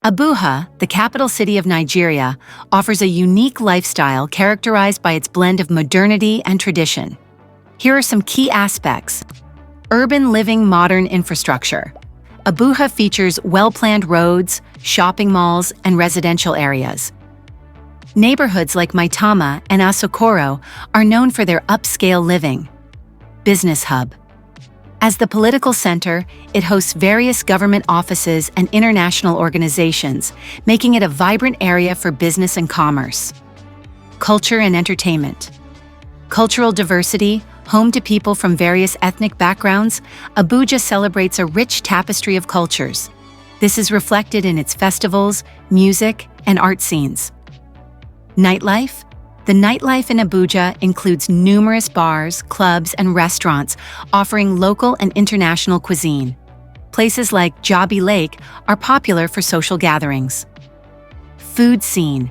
Abuja, the capital city of Nigeria, offers a unique lifestyle characterized by its blend of modernity and tradition. Here are some key aspects. Urban living, modern infrastructure. Abuja features well-planned roads, shopping malls, and residential areas. Neighborhoods like Maitama and Asokoro are known for their upscale living. Business hub. As the political center, it hosts various government offices and international organizations, making it a vibrant area for business and commerce. Culture and entertainment. Cultural diversity, home to people from various ethnic backgrounds, Abuja celebrates a rich tapestry of cultures. This is reflected in its festivals, music, and art scenes. Nightlife. The nightlife in Abuja includes numerous bars, clubs, and restaurants offering local and international cuisine. Places like Jabi Lake are popular for social gatherings. Food scene.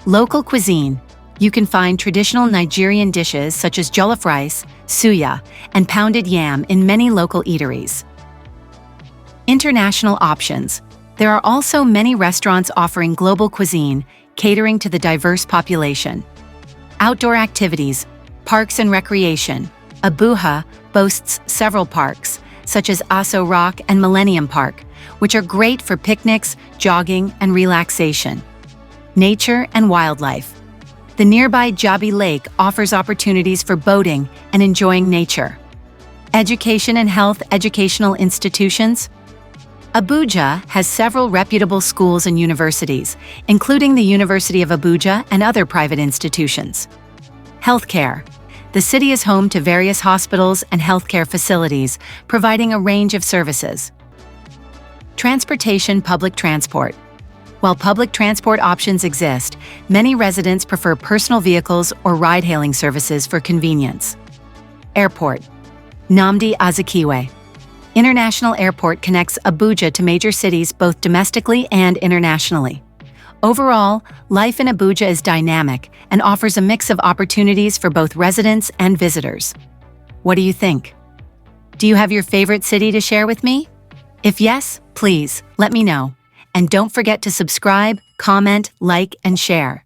Local cuisine. You can find traditional Nigerian dishes such as jollof rice, suya, and pounded yam in many local eateries. International options. There are also many restaurants offering global cuisine, catering to the diverse population. Outdoor activities, parks and recreation. Abuja boasts several parks, such as Aso Rock and Millennium Park, which are great for picnics, jogging, and relaxation. Nature and wildlife. The nearby Jabi Lake offers opportunities for boating and enjoying nature. Education and health educational institutions. Abuja has several reputable schools and universities, including the University of Abuja and other private institutions. Healthcare. The city is home to various hospitals and healthcare facilities, providing a range of services. Transportation, public transport. While public transport options exist, many residents prefer personal vehicles or ride-hailing services for convenience. Airport. Nnamdi Azikiwe International Airport connects Abuja to major cities both domestically and internationally. Overall, life in Abuja is dynamic and offers a mix of opportunities for both residents and visitors. What do you think? Do you have your favorite city to share with me? If yes, please let me know. And don't forget to subscribe, comment, like, and share.